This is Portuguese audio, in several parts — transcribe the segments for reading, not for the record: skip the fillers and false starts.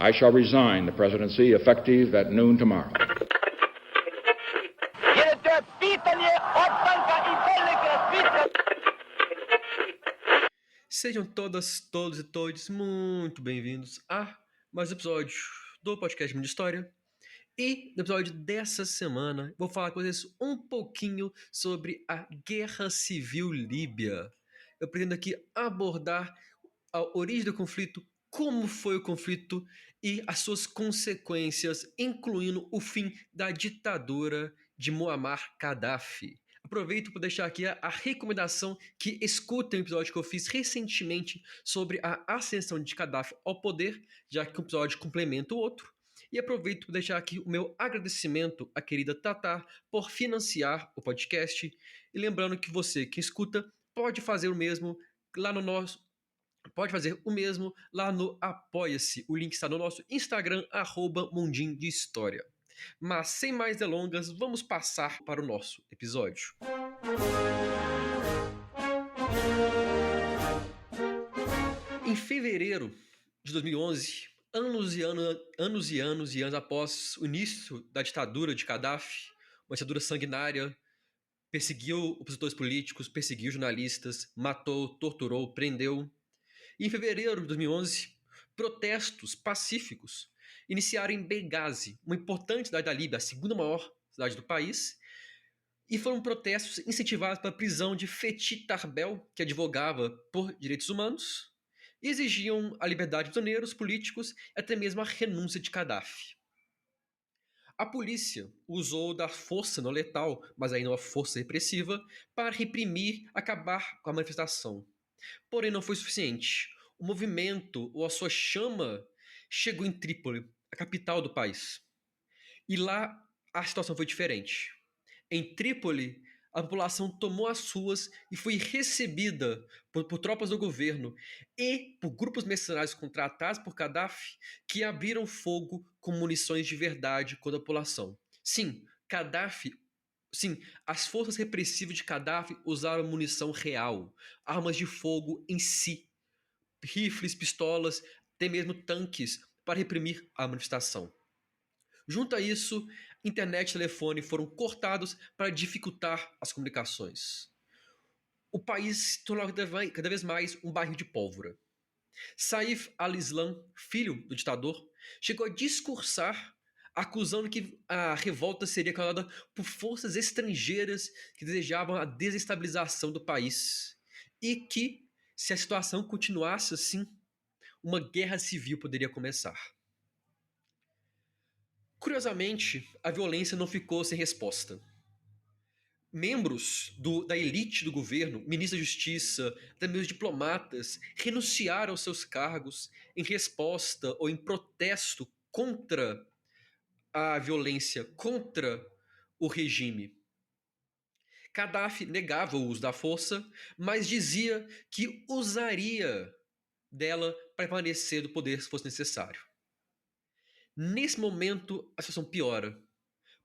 I shall resign the presidency effective at noon tomorrow. Sejam todas, todos e todes muito bem-vindos a mais um episódio do podcast Mundo de História. E no episódio dessa semana vou falar com vocês um pouquinho sobre a Guerra Civil Líbia. Eu pretendo aqui abordar a origem do conflito, como foi o conflito e as suas consequências, incluindo o fim da ditadura de Muammar Gaddafi. Aproveito para deixar aqui a recomendação que escutem o episódio que eu fiz recentemente sobre a ascensão de Gaddafi ao poder, já que um episódio complementa o outro. E aproveito para deixar aqui o meu agradecimento à querida Tatá por financiar o podcast. E lembrando que você que escuta pode fazer o mesmo lá no nosso Apoia-se. O link está no nosso Instagram, @mundinho de história. Mas sem mais delongas, vamos passar para o nosso episódio. Em fevereiro de 2011, anos e anos após o início da ditadura de Gaddafi, uma ditadura sanguinária, perseguiu opositores políticos, perseguiu jornalistas, matou, torturou, prendeu. E em fevereiro de 2011, protestos pacíficos iniciaram em Benghazi, uma importante cidade da Líbia, a segunda maior cidade do país, e foram protestos incentivados pela prisão de Fethi Tarbel, que advogava por direitos humanos, e exigiam a liberdade de prisioneiros políticos e até mesmo a renúncia de Gaddafi. A polícia usou da força não letal, mas ainda uma força repressiva, para reprimir, acabar com a manifestação. Porém, não foi suficiente. O movimento, ou a sua chama, chegou em Trípoli, a capital do país. E lá a situação foi diferente. Em Trípoli, a população tomou as ruas e foi recebida por tropas do governo e por grupos mercenários contratados por Gaddafi que abriram fogo com munições de verdade contra a população. Sim, as forças repressivas de Gaddafi usaram munição real, armas de fogo em si, rifles, pistolas, até mesmo tanques para reprimir a manifestação. Junto a isso, internet e telefone foram cortados para dificultar as comunicações. O país se tornou cada vez mais um barril de pólvora. Saif al-Islam, filho do ditador, chegou a discursar acusando que a revolta seria causada por forças estrangeiras que desejavam a desestabilização do país e que, se a situação continuasse assim, uma guerra civil poderia começar. Curiosamente, a violência não ficou sem resposta. Membros da elite do governo, ministros da justiça, até mesmo diplomatas, renunciaram aos seus cargos em resposta ou em protesto contra a violência, contra o regime. Gaddafi negava o uso da força, mas dizia que usaria dela para permanecer do poder se fosse necessário. Nesse momento, a situação piora,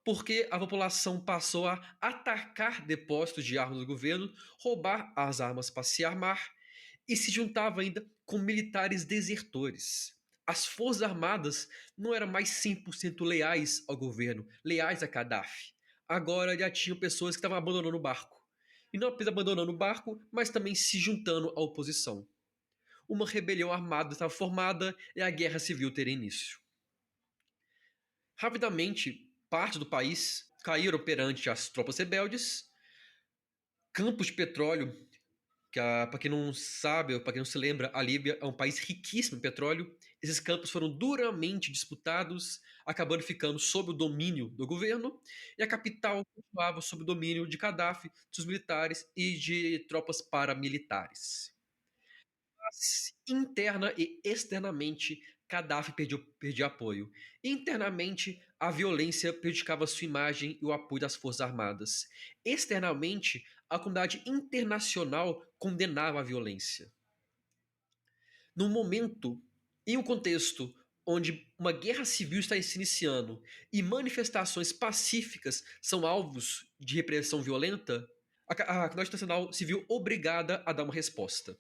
porque a população passou a atacar depósitos de armas do governo, roubar as armas para se armar e se juntava ainda com militares desertores. As forças armadas não eram mais 100% leais ao governo, leais a Gaddafi. Agora já tinham pessoas que estavam abandonando o barco. E não apenas abandonando o barco, mas também se juntando à oposição. Uma rebelião armada estava formada e a guerra civil teria início. Rapidamente, parte do país caíram perante as tropas rebeldes. Campos de petróleo, que para quem não sabe, ou para quem não se lembra, a Líbia é um país riquíssimo em petróleo. Esses campos foram duramente disputados, acabando ficando sob o domínio do governo, e a capital continuava sob o domínio de Gaddafi, dos militares e de tropas paramilitares. Mas, interna e externamente, Gaddafi perdia apoio. Internamente, a violência prejudicava sua imagem e o apoio das Forças Armadas. Externamente, a comunidade internacional condenava a violência. Num momento, em um contexto onde uma guerra civil está se iniciando e manifestações pacíficas são alvos de repressão violenta, a comunidade internacional se viu obrigada a dar uma resposta.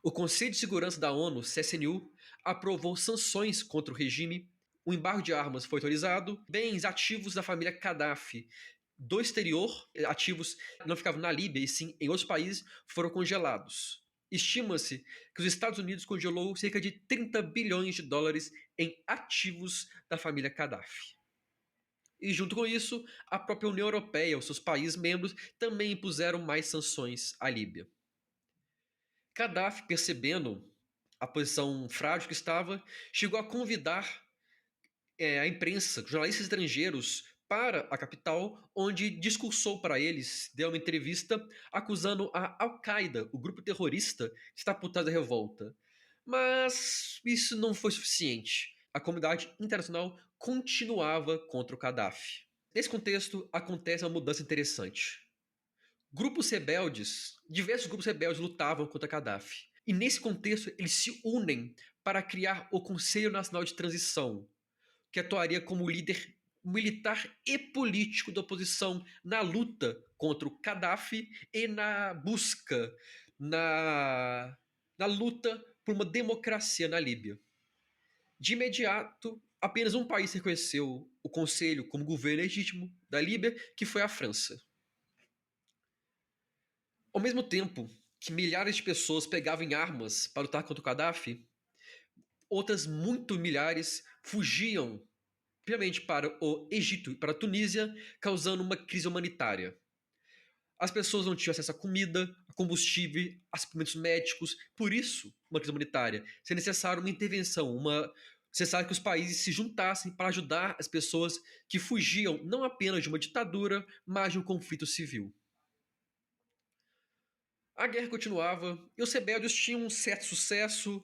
O Conselho de Segurança da ONU, CSNU, aprovou sanções contra o regime, o embargo de armas foi autorizado, bens ativos da família Gaddafi do exterior, ativos não ficavam na Líbia e sim em outros países, foram congelados. Estima-se que os Estados Unidos congelou cerca de 30 bilhões de dólares em ativos da família Gaddafi. E junto com isso, a própria União Europeia, os seus países membros, também impuseram mais sanções à Líbia. Gaddafi, percebendo a posição frágil que estava, chegou a convidar a imprensa, jornalistas estrangeiros, para a capital, onde discursou para eles, deu uma entrevista acusando a Al-Qaeda, o grupo terrorista, de estar por trás da revolta. Mas isso não foi suficiente. A comunidade internacional continuava contra o Gaddafi. Nesse contexto, acontece uma mudança interessante. Diversos grupos rebeldes lutavam contra Gaddafi. E nesse contexto, eles se unem para criar o Conselho Nacional de Transição, que atuaria como líder militar e político da oposição na luta contra o Gaddafi e na busca, na luta por uma democracia na Líbia. De imediato, apenas um país reconheceu o Conselho como governo legítimo da Líbia, que foi a França. Ao mesmo tempo que milhares de pessoas pegavam em armas para lutar contra o Gaddafi, outras muito milhares fugiam, primeiramente para o Egito e para a Tunísia, causando uma crise humanitária. As pessoas não tinham acesso a comida, a combustível, a suplementos médicos, por isso, uma crise humanitária. Seria necessário uma intervenção, necessário que os países se juntassem para ajudar as pessoas que fugiam não apenas de uma ditadura, mas de um conflito civil. A guerra continuava e os rebeldes tiveram um certo sucesso,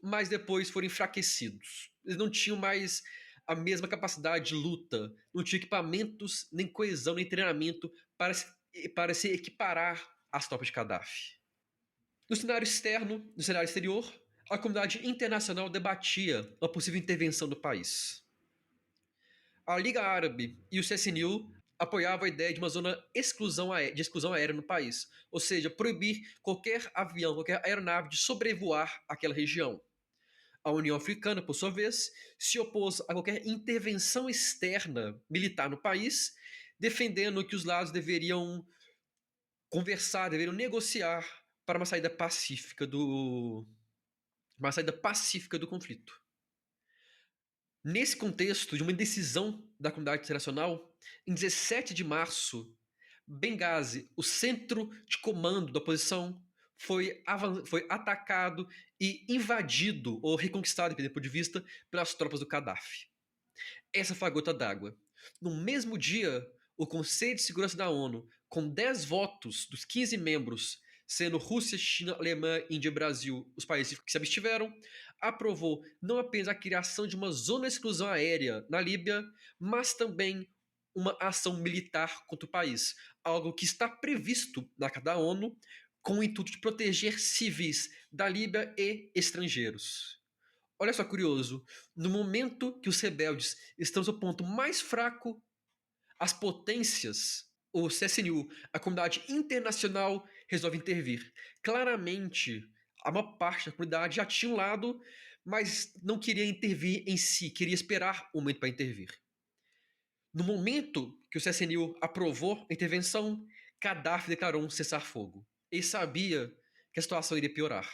mas depois foram enfraquecidos. Eles não tinham mais a mesma capacidade de luta, não tinham equipamentos, nem coesão, nem treinamento para se equiparar às tropas de Gaddafi. No cenário exterior, a comunidade internacional debatia a possível intervenção do país. A Liga Árabe e o CSNU apoiava a ideia de uma zona de exclusão aérea no país, ou seja, proibir qualquer avião, qualquer aeronave de sobrevoar aquela região. A União Africana, por sua vez, se opôs a qualquer intervenção externa militar no país, defendendo que os lados deveriam conversar, deveriam negociar para uma saída pacífica do conflito. Nesse contexto de uma indecisão da comunidade internacional, em 17 de março, Benghazi, o centro de comando da oposição, foi atacado e invadido ou reconquistado, dependendo do ponto de vista, pelas tropas do Gaddafi. Essa foi a gota d'água. No mesmo dia, o Conselho de Segurança da ONU, com 10 votos dos 15 membros, sendo Rússia, China, Alemanha, Índia e Brasil os países que se abstiveram, aprovou não apenas a criação de uma zona de exclusão aérea na Líbia, mas também uma ação militar contra o país, algo que está previsto na Carta da ONU com o intuito de proteger civis da Líbia e estrangeiros. Olha só curioso, no momento que os rebeldes estão no seu ponto mais fraco, as potências, o CSNU, a comunidade internacional resolve intervir. Claramente, a maior parte da comunidade já tinha um lado, mas não queria intervir em si, queria esperar o momento para intervir. No momento que o CSNU aprovou a intervenção, Gaddafi declarou um cessar-fogo. Ele sabia que a situação iria piorar.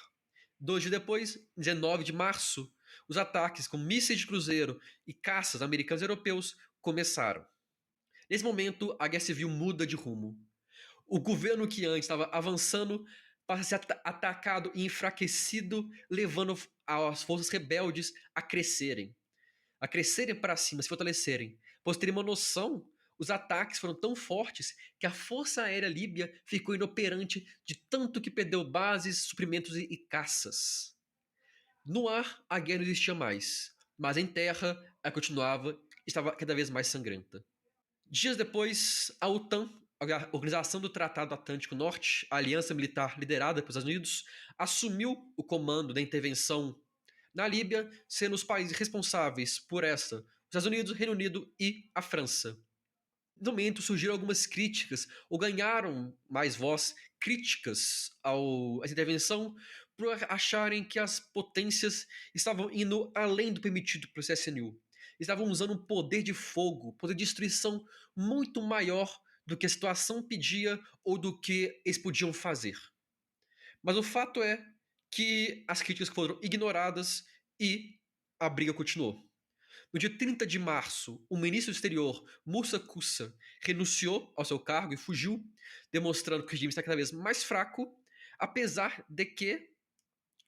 2 dias depois, 19 de março, os ataques com mísseis de cruzeiro e caças americanos e europeus começaram. Nesse momento, a guerra civil muda de rumo. O governo que antes estava avançando passa a ser atacado e enfraquecido, levando as forças rebeldes a crescerem para cima, se fortalecerem. Para você ter uma noção, os ataques foram tão fortes que a Força Aérea Líbia ficou inoperante de tanto que perdeu bases, suprimentos e caças. No ar, a guerra não existia mais, mas em terra, ela continuava e estava cada vez mais sangrenta. Dias depois, a OTAN, a Organização do Tratado Atlântico Norte, a aliança militar liderada pelos Estados Unidos, assumiu o comando da intervenção na Líbia, sendo os países responsáveis por essa os Estados Unidos, o Reino Unido e a França. No momento surgiram algumas críticas, ou ganharam mais voz, críticas à intervenção por acharem que as potências estavam indo além do permitido pelo CSNU. Estavam usando um poder de fogo, poder de destruição muito maior do que a situação pedia ou do que eles podiam fazer. Mas o fato é que as críticas foram ignoradas e a briga continuou. No dia 30 de março, o ministro do exterior, Moussa Koussa, renunciou ao seu cargo e fugiu, demonstrando que o regime está cada vez mais fraco, apesar de que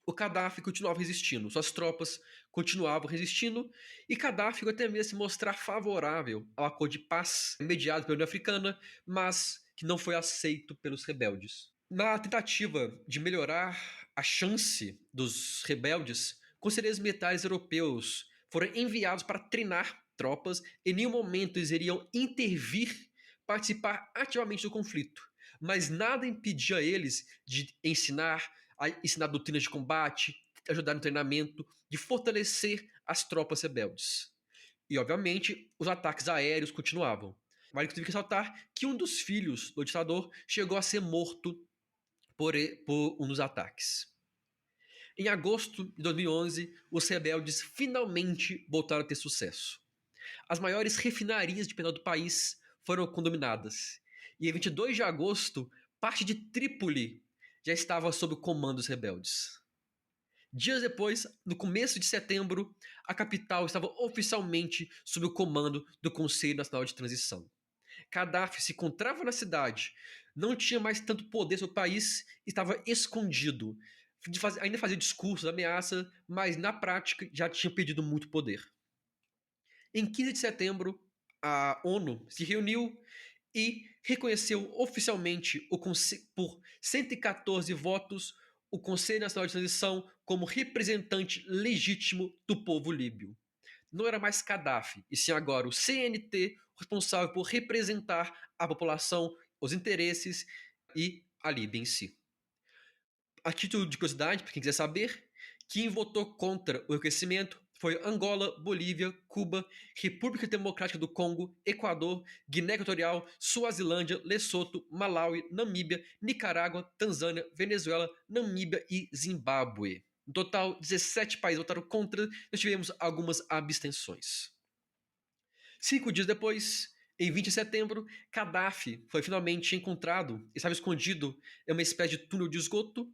o Gaddafi continuava resistindo, suas tropas continuavam resistindo, e Gaddafi ficou até mesmo se mostrar favorável ao acordo de paz mediado pela União Africana, mas que não foi aceito pelos rebeldes. Na tentativa de melhorar a chance dos rebeldes, conselheiros militares europeus foram enviados para treinar tropas. Em nenhum momento eles iriam intervir, participar ativamente do conflito, mas nada impedia eles de ensinar doutrinas de combate, ajudar no treinamento, de fortalecer as tropas rebeldes. E, obviamente, os ataques aéreos continuavam. Vale inclusive ressaltar que um dos filhos do ditador chegou a ser morto por um dos ataques. Em agosto de 2011, os rebeldes finalmente voltaram a ter sucesso. As maiores refinarias de petróleo do país foram condominadas. E em 22 de agosto, parte de Trípoli já estava sob o comando dos rebeldes. Dias depois, no começo de setembro, a capital estava oficialmente sob o comando do Conselho Nacional de Transição. Gaddafi se encontrava na cidade, não tinha mais tanto poder sobre o país, estava escondido. Ainda fazia discursos, ameaça, mas na prática já tinha perdido muito poder. Em 15 de setembro, a ONU se reuniu e reconheceu oficialmente por 114 votos o Conselho Nacional de Transição como representante legítimo do povo líbio. Não era mais Gaddafi, e sim agora o CNT responsável por representar a população, os interesses e a Líbia em si. A título de curiosidade, para quem quiser saber, quem votou contra o reconhecimento foi Angola, Bolívia, Cuba, República Democrática do Congo, Equador, Guiné Equatorial, Suazilândia, Lesoto, Malawi, Namíbia, Nicarágua, Tanzânia, Venezuela, Namíbia e Zimbábue. No total, 17 países votaram contra, nós tivemos algumas abstenções. 5 dias depois, em 20 de setembro, Gaddafi foi finalmente encontrado, estava escondido em uma espécie de túnel de esgoto.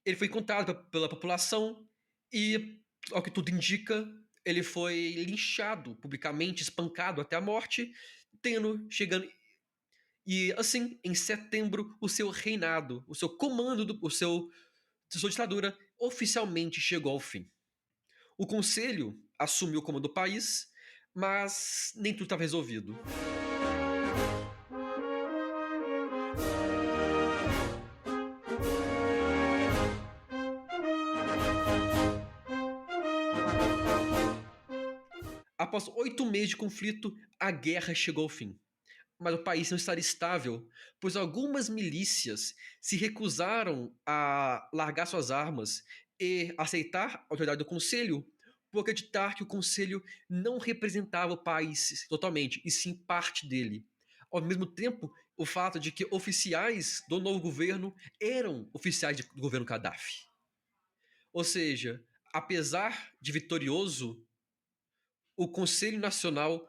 Ele foi encontrado pela população e, ao que tudo indica, ele foi linchado publicamente, espancado até a morte, chegando. E assim, em setembro, o seu reinado, o seu comando, sua ditadura oficialmente chegou ao fim. O conselho assumiu o comando do país, mas nem tudo estava resolvido. Após 8 meses de conflito, a guerra chegou ao fim. Mas o país não estava estável, pois algumas milícias se recusaram a largar suas armas e aceitar a autoridade do conselho por acreditar que o conselho não representava o país totalmente, e sim parte dele. Ao mesmo tempo, o fato de que oficiais do novo governo eram oficiais do governo Gaddafi. Ou seja, apesar de vitorioso, o Conselho Nacional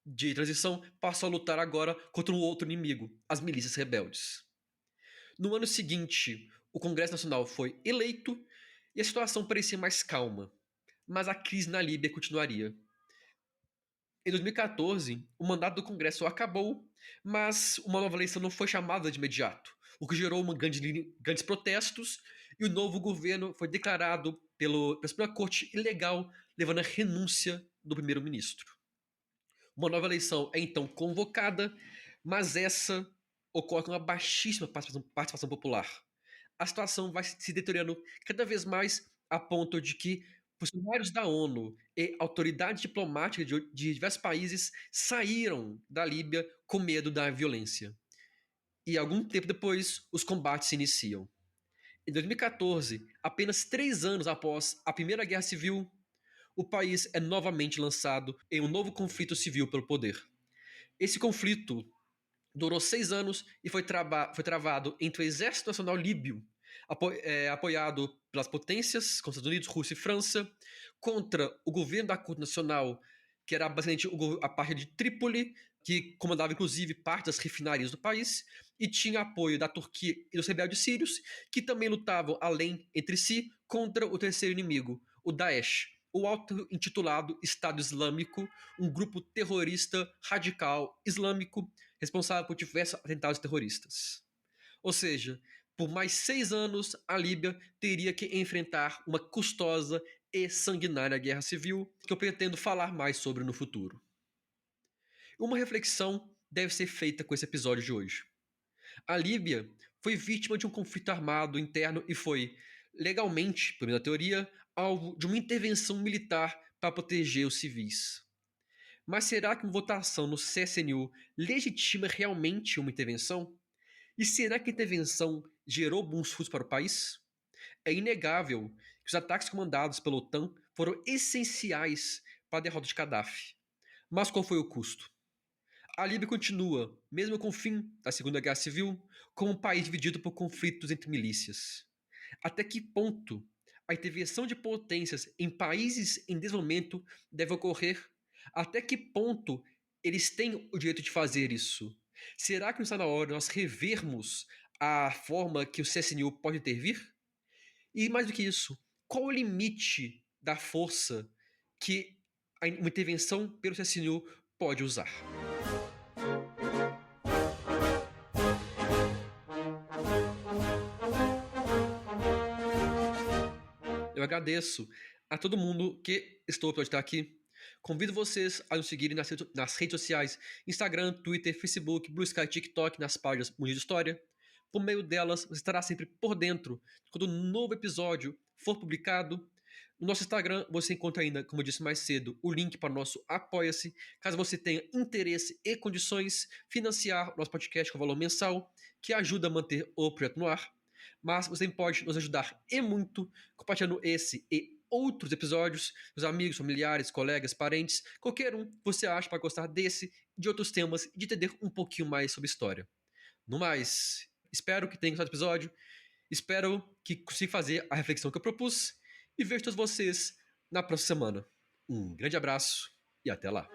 de Transição passou a lutar agora contra um outro inimigo, as milícias rebeldes. No ano seguinte, o Congresso Nacional foi eleito e a situação parecia mais calma, mas a crise na Líbia continuaria. Em 2014, o mandato do Congresso acabou, mas uma nova eleição não foi chamada de imediato, o que gerou grandes protestos, e o novo governo foi declarado pela Suprema Corte ilegal, levando à renúncia do primeiro-ministro. Uma nova eleição é então convocada, mas essa ocorre com uma baixíssima participação popular. A situação vai se deteriorando cada vez mais, a ponto de que funcionários da ONU e autoridades diplomáticas de diversos países saíram da Líbia com medo da violência. E algum tempo depois, os combates se iniciam. Em 2014, apenas 3 anos após a Primeira Guerra Civil, o país é novamente lançado em um novo conflito civil pelo poder. Esse conflito Durou 6 anos e foi travado entre o Exército Nacional Líbio, apoiado pelas potências, como Estados Unidos, Rússia e França, contra o governo da Corte Nacional, que era basicamente a parte de Trípoli, que comandava inclusive parte das refinarias do país, e tinha apoio da Turquia e dos rebeldes sírios, que também lutavam além entre si contra o terceiro inimigo, o Daesh, o auto-intitulado Estado Islâmico, um grupo terrorista radical islâmico responsável por diversos atentados terroristas. Ou seja, por mais 6 anos, a Líbia teria que enfrentar uma custosa e sanguinária guerra civil, que eu pretendo falar mais sobre no futuro. Uma reflexão deve ser feita com esse episódio de hoje. A Líbia foi vítima de um conflito armado interno e foi, legalmente, pela minha teoria, alvo de uma intervenção militar para proteger os civis. Mas será que uma votação no CSNU legitima realmente uma intervenção? E será que a intervenção gerou bons frutos para o país? É inegável que os ataques comandados pela OTAN foram essenciais para a derrota de Gaddafi. Mas qual foi o custo? A Líbia continua, mesmo com o fim da Segunda Guerra Civil, como um país dividido por conflitos entre milícias. Até que ponto a intervenção de potências em países em desenvolvimento deve ocorrer? Até que ponto eles têm o direito de fazer isso? Será que não está na hora de nós revermos a forma que o CSNU pode intervir? E mais do que isso, qual o limite da força que uma intervenção pelo CSNU pode usar? Eu agradeço a todo mundo que pode estar aqui. Convido vocês a nos seguirem nas redes sociais: Instagram, Twitter, Facebook, Blue Sky, TikTok, nas páginas Mundo de História. Por meio delas, você estará sempre por dentro de quando um novo episódio for publicado. No nosso Instagram, você encontra ainda, como eu disse mais cedo, o link para o nosso Apoia-se. Caso você tenha interesse e condições, financiar o nosso podcast com valor mensal, que ajuda a manter o projeto no ar. Mas você pode nos ajudar e muito compartilhando esse e outros episódios, os amigos, familiares, colegas, parentes, qualquer um que você acha para gostar desse e de outros temas e de entender um pouquinho mais sobre história. No mais, espero que tenham gostado do episódio, espero que consiga fazer a reflexão que eu propus e vejo todos vocês na próxima semana. Um grande abraço e até lá.